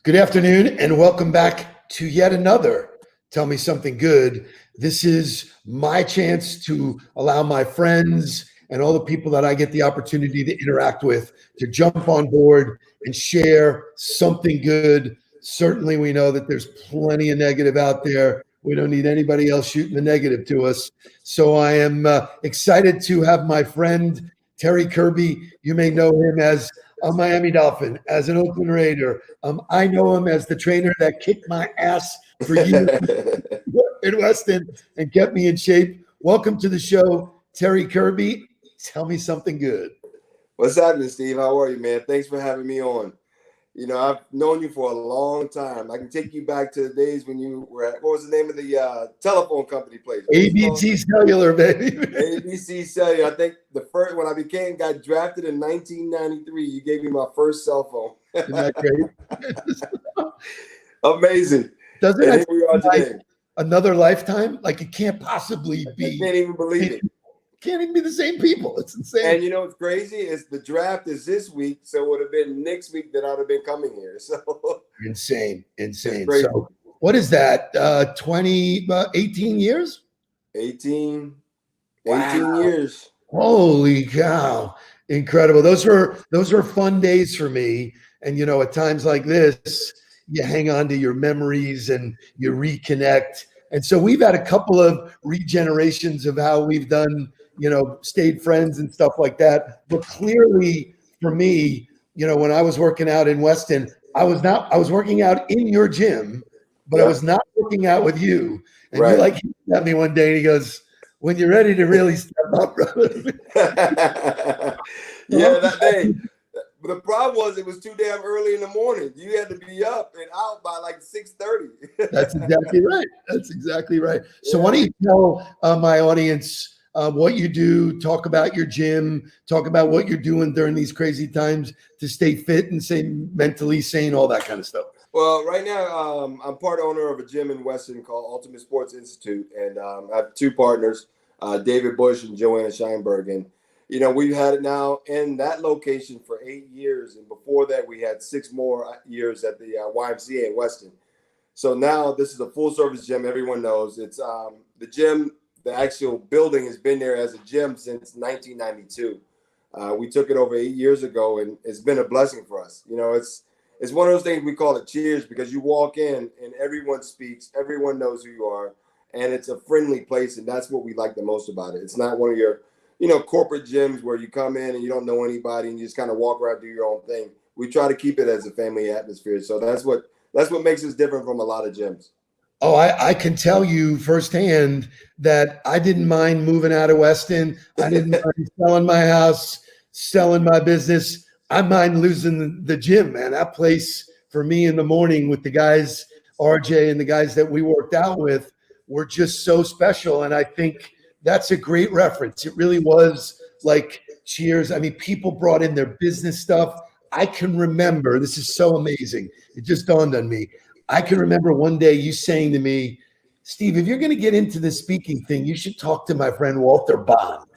Good afternoon, and welcome back to yet another Tell Me Something Good. This is my chance to allow my friends and all the people that I get the opportunity to interact with to jump on board and share something good. Certainly, we know that there's plenty of negative out there. We don't need anybody else shooting the negative to us. So I am excited to have my friend Terry Kirby. You may know him as a Miami Dolphin, as an Oakland Raider. I know him as the trainer that kicked my ass for years in Weston and kept me in shape. Welcome to the show, Terry Kirby. Tell me something good. What's happening, Steve? How are you, man? Thanks for having me on. You know, I've known you for a long time. I can take you back to the days when you were at, what was the name of the telephone company place? ABC Cellular, baby. ABC Cellular. I think the first, when I got drafted in 1993, you gave me my first cell phone. Isn't that great? Amazing. Doesn't and that here we are today. Like another lifetime? Like it can't possibly be. I can't even believe it. Can't even be the same people. It's insane. And you know what's crazy is the draft is this week, so it would have been next week that I'd have been coming here. So insane. So what is that? 18 years? 18 Wow. years. Holy cow. Incredible. Those were fun days for me. And you know, at times like this, you hang on to your memories and you reconnect. And so we've had a couple of regenerations of how we've done, you know, stayed friends and stuff like that. But clearly for me, you know, when I was working out in Weston, I was working out in your gym, but I was not working out with you. And you like hit at me one day and he goes, "When you're ready to really step up, brother." Yeah, that day. But the problem was it was too damn early in the morning. You had to be up and out by like 6:30. That's exactly right. So why don't you tell my audience what you do, talk about your gym, talk about what you're doing during these crazy times to stay fit and stay mentally sane, all that kind of stuff. Well, right now I'm part owner of a gym in Weston called Ultimate Sports Institute, and I have two partners, David Bush and Joanna Scheinberg. And you know, we've had it now in that location for 8 years. And before that, we had 6 more years at the YMCA in Weston. So now this is a full service gym. Everyone knows it's the gym. The actual building has been there as a gym since 1992. We took it over 8 years ago, and it's been a blessing for us. You know, it's one of those things we call it cheers, because you walk in and everyone speaks. Everyone knows who you are. And it's a friendly place. And that's what we like the most about it. It's not one of your corporate gyms where you come in and you don't know anybody and you just kind of walk around, do your own thing. We try to keep it as a family atmosphere. So that's what makes us different from a lot of gyms. Oh, I can tell you firsthand that I didn't mind moving out of Weston. I didn't mind selling my house, selling my business. I mind losing the gym, man. That place for me in the morning with the guys, RJ and the guys that we worked out with, were just so special. And I think that's a great reference. It really was like cheers. I mean, people brought in their business stuff. I can remember, this is so amazing. It just dawned on me. I can remember one day you saying to me, "Steve, if you're going to get into the speaking thing, you should talk to my friend Walter Bond."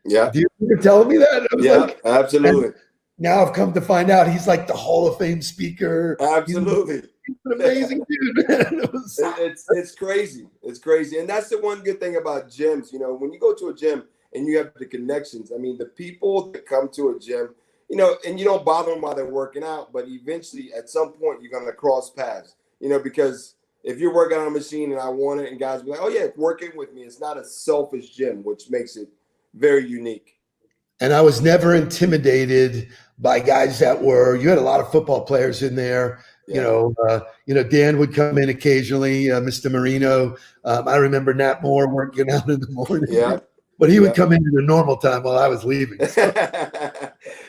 Yeah. Do you remember telling me that? Yeah, absolutely. Now I've come to find out he's like the Hall of Fame speaker. Absolutely. He's an amazing dude, man. It's crazy. It's crazy. And that's the one good thing about gyms. You know, when you go to a gym and you have the connections, I mean, the people that come to a gym, you know, and you don't bother them while they're working out, but eventually at some point you're going to cross paths, you know, because if you're working on a machine and I want it and guys be like, "Oh yeah, it's working with me." It's not a selfish gym, which makes it very unique. And I was never intimidated by guys that you had a lot of football players in there. Yeah. You know, Dan would come in occasionally, Mr. Marino. I remember Nat Moore working out in the morning. Yeah. But he would come in at a normal time while I was leaving. So.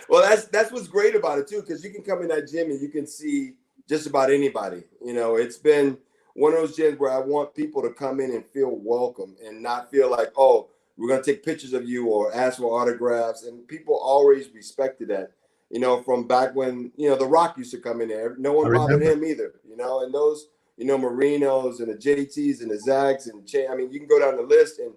Well, that's what's great about it too, because you can come in that gym and you can see just about anybody. You know, it's been one of those gyms where I want people to come in and feel welcome and not feel like, "Oh, we're going to take pictures of you or ask for autographs." And people always respected that. You know, from back when, you know, The Rock used to come in there. No one bothered him either, you know, and those, you know, Marinos and the JTs and the Zags and I mean, you can go down the list and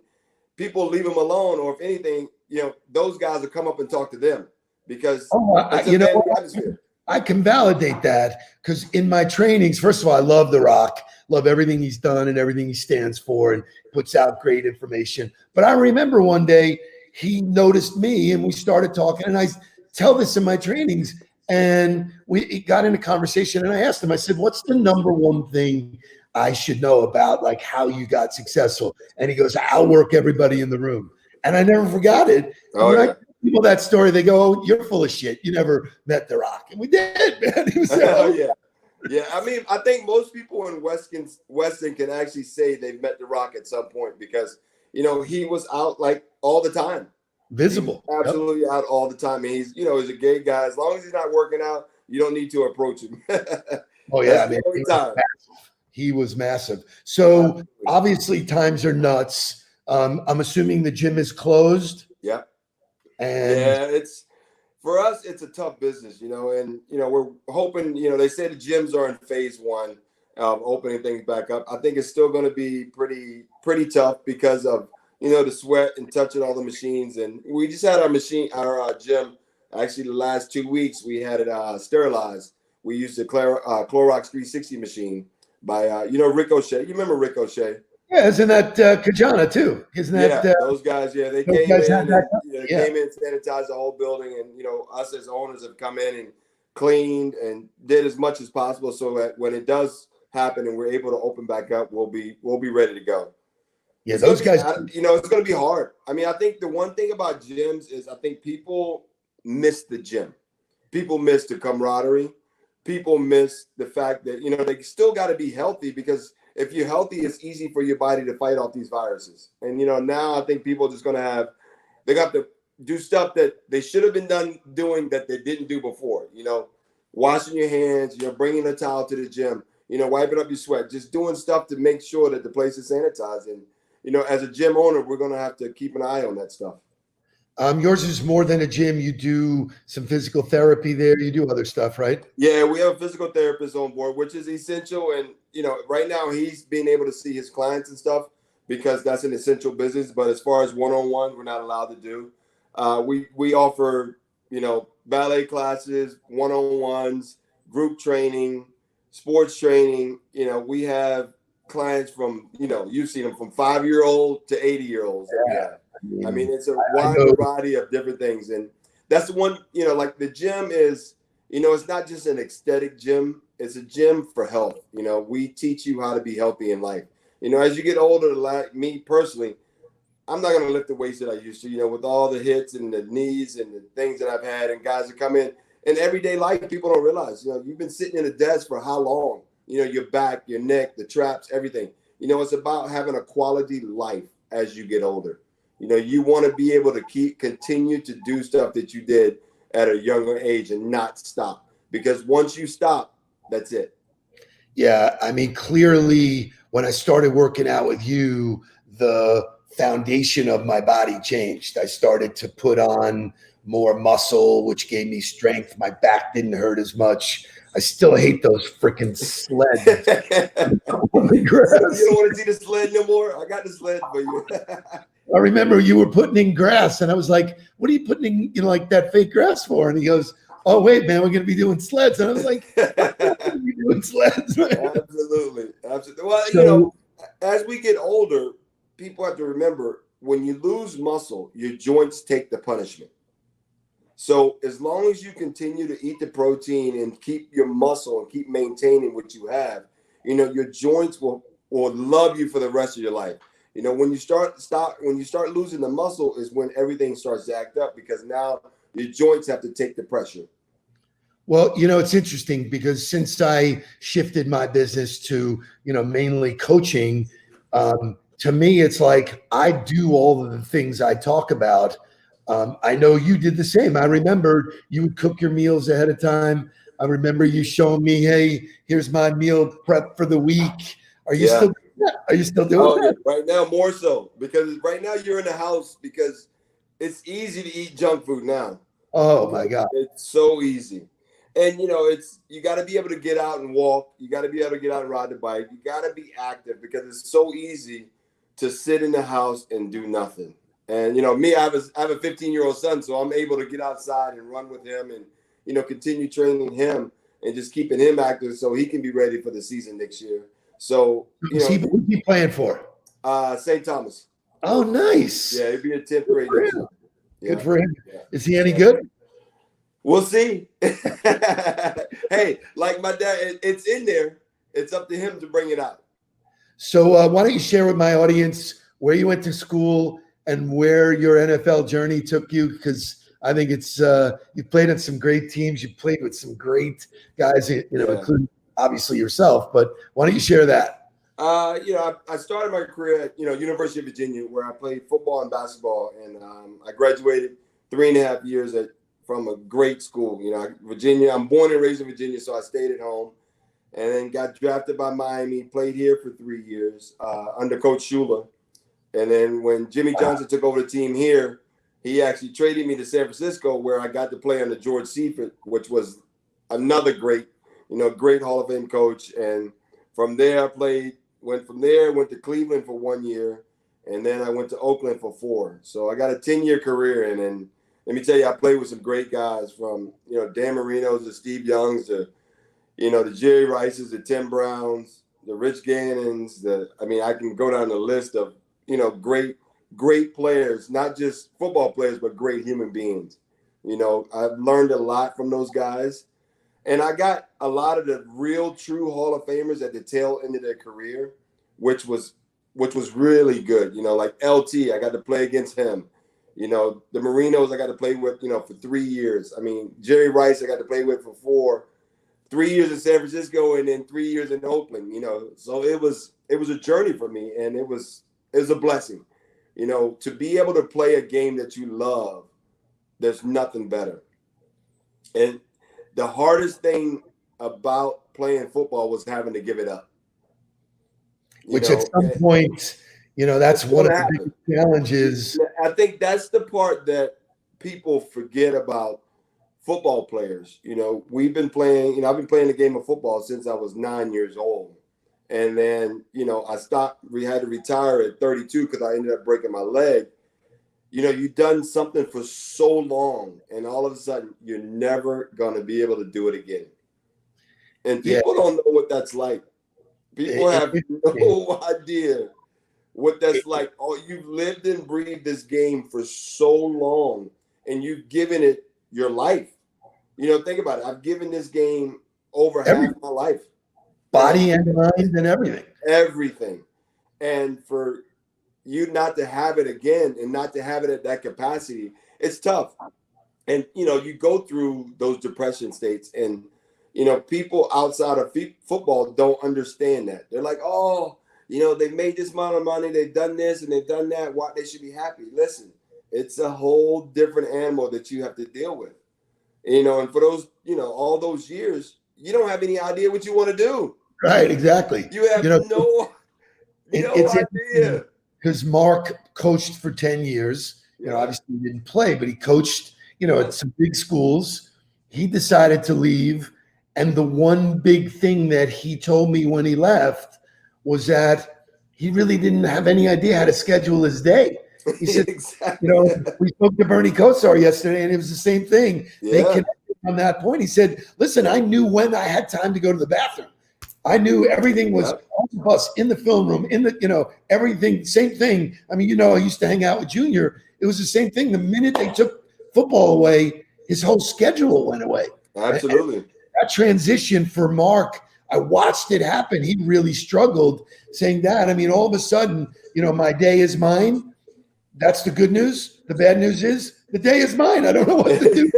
people leave them alone. Or if anything, you know, those guys will come up and talk to them because it's a family atmosphere. I can validate that because in my trainings, first of all, I love The Rock, love everything he's done and everything he stands for and puts out great information. But I remember one day he noticed me and we started talking, and I tell this in my trainings, and we got into conversation, and I asked him, I said, what's the number one thing I should know about like how you got successful? And he goes, outwork everybody in the room. And I never forgot it. And when I tell people that story, they go, oh, you're full of shit. You never met The Rock. And we did, man. He was there. Oh, yeah. Yeah. I mean, I think most people in Weston can actually say they've met The Rock at some point because, you know, he was out like all the time. Visible. Absolutely out all the time. And he's, you know, he's a gay guy. As long as he's not working out, you don't need to approach him. Oh, yeah. I mean, he was massive. So obviously times are nuts. I'm assuming the gym is closed. Yeah. And yeah, it's for us, it's a tough business, you know, and you know, we're hoping, you know, they say the gyms are in phase one of opening things back up. I think it's still going to be pretty tough because of, you know, the sweat and touching all the machines. And we just had our gym actually the last 2 weeks. We had it sterilized. We used the Clorox 360 machine by you know, Ricochet. You remember Ricochet? Yeah, isn't that Kajana too? Isn't that those guys? Yeah, they came in, and, came in, sanitized the whole building, and you know, us as owners have come in and cleaned and did as much as possible so that when it does happen and we're able to open back up, we'll be ready to go. Yeah, those guys. You know, it's going to be hard. I mean, I think the one thing about gyms is I think people miss the gym. People miss the camaraderie. People miss the fact that, you know, they still got to be healthy because if you're healthy, it's easy for your body to fight off these viruses. And, you know, now I think people are just going to they got to do stuff that they should have been doing that they didn't do before. You know, washing your hands, you know, bringing a towel to the gym, you know, wiping up your sweat, just doing stuff to make sure that the place is sanitized. And, you know, as a gym owner, we're going to have to keep an eye on that stuff. Yours is more than a gym. You do some physical therapy there. You do other stuff, right? Yeah, we have a physical therapist on board, which is essential. And, you know, right now he's being able to see his clients and stuff because that's an essential business. But as far as one-on-one, we're not allowed to do. We offer, you know, ballet classes, one-on-ones, group training, sports training. You know, we have clients from, you know, you've seen them from 5-year-old to 80-year-olds. Yeah. I mean, it's a wide variety of different things. And that's the one, you know, like the gym is, you know, it's not just an aesthetic gym. It's a gym for health. You know, we teach you how to be healthy in life. You know, as you get older, like me personally, I'm not going to lift the weights that I used to, you know, with all the hits and the knees and the things that I've had and guys that come in everyday life, people don't realize, you know, you've been sitting in a desk for how long? You know, your back, your neck, the traps, everything. You know, it's about having a quality life as you get older. You know, you want to be able to continue to do stuff that you did at a younger age and not stop. Because once you stop, that's it. Yeah. I mean, clearly, when I started working out with you, the foundation of my body changed. I started to put on more muscle, which gave me strength. My back didn't hurt as much. I still hate those freaking sleds. You don't want to see the sled no more? I got the sled for you. I remember you were putting in grass, and I was like, "What are you putting in, you know, like that fake grass for?" And he goes, "Oh, wait, man, we're going to be doing sleds." And I was like, "We're doing sleds." Absolutely. Well, you know, as we get older, people have to remember when you lose muscle, your joints take the punishment. So as long as you continue to eat the protein and keep your muscle and keep maintaining what you have, you know, your joints will love you for the rest of your life. You know, when you start losing the muscle is when everything starts to act up because now your joints have to take the pressure. Well, you know, it's interesting because since I shifted my business to, you know, mainly coaching, to me, it's like I do all of the things I talk about. I know you did the same. I remember you would cook your meals ahead of time. I remember you showing me, "Hey, here's my meal prep for the week." Are you still doing that? Yeah. Right now, more so because right now you're in the house because it's easy to eat junk food now. Oh my God. It's so easy. And you know, you got to be able to get out and walk. You got to be able to get out and ride the bike. You got to be active because it's so easy to sit in the house and do nothing. And you know, me, I have a 15-year-old son, so I'm able to get outside and run with him and, continue training him and just keeping him active so he can be ready for the season next year. So, Who's he playing for? St. Thomas. Oh, nice. Yeah, it'd be a 10th grade next year. Good for him. Yeah. Is he any good? We'll see. Hey, like my dad, it's in there. It's up to him to bring it out. So why don't you share with my audience where you went to school and where your NFL journey took you? Because I think it's you played on some great teams. You played with some great guys, including obviously yourself. But why don't you share that? I started my career at University of Virginia, where I played football and basketball, and I graduated 3.5 years from a great school. Virginia. I'm born and raised in Virginia, so I stayed at home. And then got drafted by Miami, played here for 3 years under Coach Shula. And then when Jimmy Johnson took over the team here, he actually traded me to San Francisco, where I got to play under George Seifert, which was another great Hall of Fame coach. And from there, went to Cleveland for 1 year, and then I went to Oakland for 4. So I got a 10-year career in, and let me tell you, I played with some great guys from, Dan Marino's to Steve Young's to, the Jerry Rices, the Tim Browns, the Rich Gannons, I can go down the list of, great players, not just football players, but great human beings. I've learned a lot from those guys. And I got a lot of the real true Hall of Famers at the tail end of their career, which was really good. Like LT, I got to play against him. The Marinos I got to play with, for 3 years. Jerry Rice I got to play with for 3 years in San Francisco and then 3 years in Oakland, So it was a journey for me, and it was a blessing. To be able to play a game that you love, there's nothing better. And the hardest thing about playing football was having to give it up. Which at some point, that's one of the biggest challenges. I think that's the part that people forget about football players. We've been playing, I've been playing the game of football since I was 9 years old. And then, I stopped, we had to retire at 32 because I ended up breaking my leg. You've done something for so long, and all of a sudden you're never going to be able to do it again. And people don't know what that's like. People have no idea what that's like. Oh, you've lived and breathed this game for so long, and you've given it your life. Think about it. I've given this game over half my life. Body and mind and everything. Everything. And for you not to have it again and not to have it at that capacity, it's tough. And, you go through those depression states, and, people outside of football don't understand that. They're like, oh, they made this amount of money, they've done this and they've done that. Why they should be happy? Listen, it's a whole different animal that you have to deal with. And for those, all those years, you don't have any idea what you want to do. Right, exactly. You have no idea. Because Mark coached for 10 years. Obviously he didn't play, but he coached, at some big schools. He decided to leave. And the one big thing that he told me when he left was that he really didn't have any idea how to schedule his day. He said, exactly. We spoke to Bernie Kosar yesterday, and it was the same thing. Yeah. They connected on that point. He said, listen, I knew when I had time to go to the bathroom. I knew everything was on the bus, in the film room, in the, everything, same thing. I used to hang out with Junior. It was the same thing. The minute they took football away, his whole schedule went away. Absolutely. And that transition for Mark, I watched it happen. He really struggled saying that. all of a sudden, my day is mine. That's the good news. The bad news is the day is mine. I don't know what to do.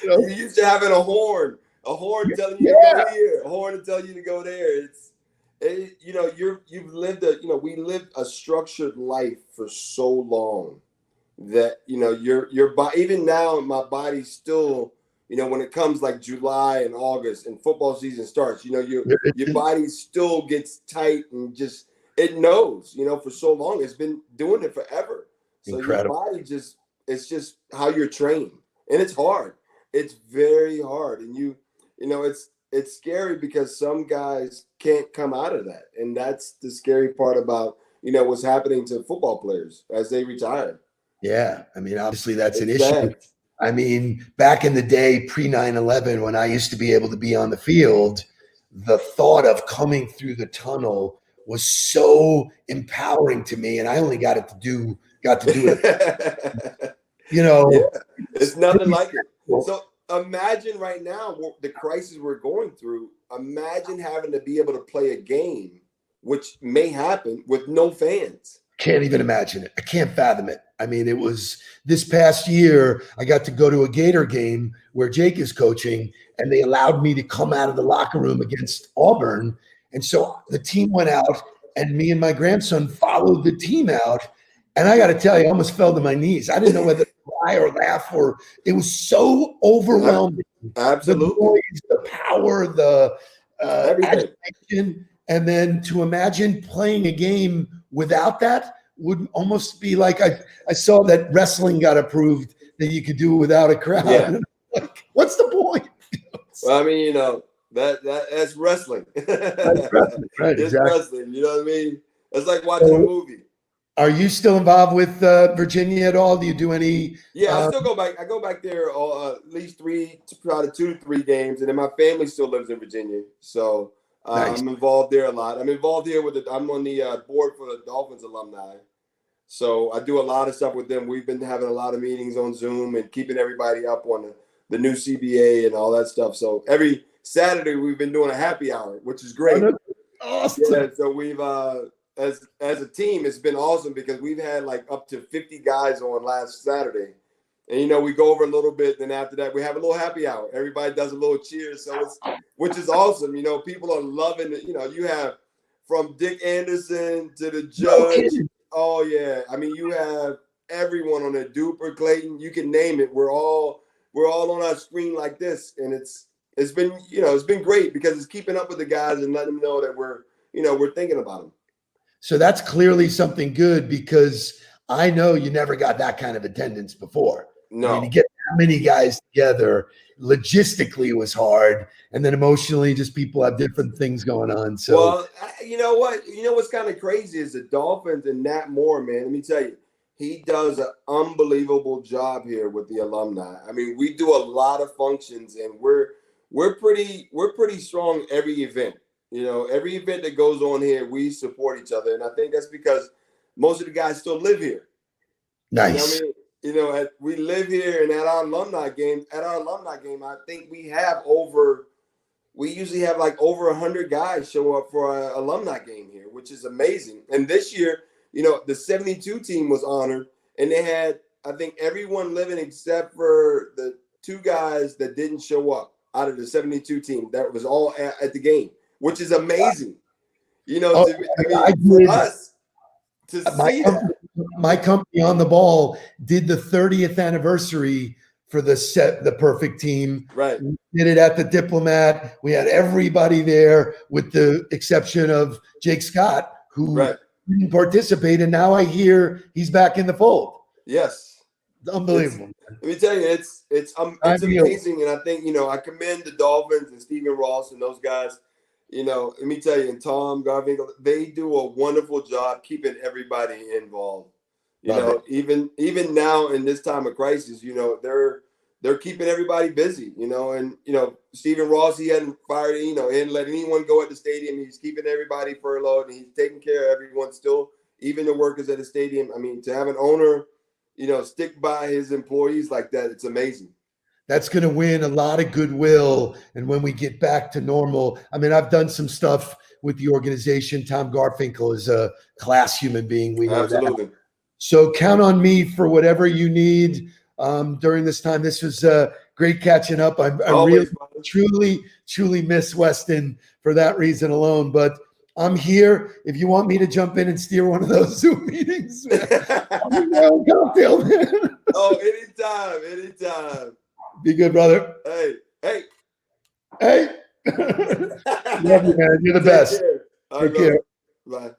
You used to having a horn telling you to go here, a horn to tell you to go there. You've lived we lived a structured life for so long that, your body, even now my body's still, when it comes like July and August and football season starts, your body still gets tight and just, it knows, for so long. It's been doing it forever. So Incredible. Your body it's just how you're trained. And it's hard. It's very hard. And it's scary because some guys can't come out of that. And that's the scary part about, what's happening to football players as they retire. Yeah. Obviously that's an issue. I mean, back in the day, pre 9/11, when I used to be able to be on the field, the thought of coming through the tunnel was so empowering to me, and I only got to do it. You Yeah, know, it's it's nothing pretty like it. special. So imagine right now the crisis we're going through. Imagine having to be able to play a game, which may happen with no fans. Can't even imagine it. I can't fathom it. I mean, it was this past year, I got to go to a Gator game where Jake is coaching, and they allowed me to come out of the locker room against Auburn. And so the team went out, and me and my grandson followed the team out. And I got to tell you, I almost fell to my knees. I didn't know whether to cry or laugh, or it was so overwhelming. The Absolutely, noise, the power, the everything. agitation. And then to imagine playing a game without that would almost be like I saw that wrestling got approved that you could do without a crowd. Yeah. Like, what's the point? Well, I mean, that's wrestling. That's wrestling, right? It's Exactly. wrestling. You know what I mean? It's like watching a So, movie. are you still involved with Virginia at all? Do you do any? Yeah, I still go back. I go back there at least probably 2 to 3 games, and then my family still lives in Virginia, so Nice. I'm involved there a lot. I'm involved here I'm on the board for the Dolphins alumni, so I do a lot of stuff with them. We've been having a lot of meetings on Zoom and keeping everybody up on the new CBA and all that stuff. So every Saturday we've been doing a happy hour, which is great. Oh, awesome. Yeah, so we've as a team, it's been awesome because we've had like up to 50 guys on last Saturday. And we go over a little bit, then after that we have a little happy hour. Everybody does a little cheers, so which is awesome. People are loving it. You have from Dick Anderson to the judge. Oh yeah, I mean you have everyone on it. Duper, Clayton, you can name it. We're all on our screen like this, and it's been great because it's keeping up with the guys and letting them know that we're thinking about them. So that's clearly something good because I know you never got that kind of attendance before. No. I mean, to get that many guys together, logistically it was hard, and then emotionally, just people have different things going on. So, well, you know what? What's kind of crazy is the Dolphins and Nat Moore, man. Let me tell you, he does an unbelievable job here with the alumni. I mean, we do a lot of functions, and we're pretty strong every event. Every event that goes on here, we support each other, and I think that's because most of the guys still live here. nice. We live here, and at our alumni game, I think we usually have like over 100 guys show up for our alumni game here, which is amazing. And this year, the 72 team was honored, and they had, I think, everyone living except for the 2 guys that didn't show up out of the 72 team. That was all at the game, which is amazing. For us to see that. My company On the Ball did the 30th anniversary for the perfect team. Right. We did it at the Diplomat. We had everybody there with the exception of Jake Scott, who didn't participate. And now I hear he's back in the fold. Yes. Unbelievable. Let me tell you, it's amazing. And I think, I commend the Dolphins and Stephen Ross and those guys. Let me tell you, and Tom Garfinkel, they do a wonderful job keeping everybody involved. Even now in this time of crisis, they're keeping everybody busy. And Stephen Ross, he hadn't fired, he hadn't let anyone go at the stadium. He's keeping everybody furloughed, and he's taking care of everyone still, even the workers at the stadium. I mean, to have an owner, stick by his employees like that, it's amazing. That's going to win a lot of goodwill. And when we get back to normal, I mean, I've done some stuff with the organization. Tom Garfinkel is a class human being. We know Absolutely. that. So count on me for whatever you need during this time. This was great catching up. I really, truly miss Weston for that reason alone. But I'm here. If you want me to jump in and steer one of those Zoom meetings, I'm my own cocktail, man. Oh, anytime. Be good, brother. Hey. Love you, man. You're the best. Take care. Take care. Bye.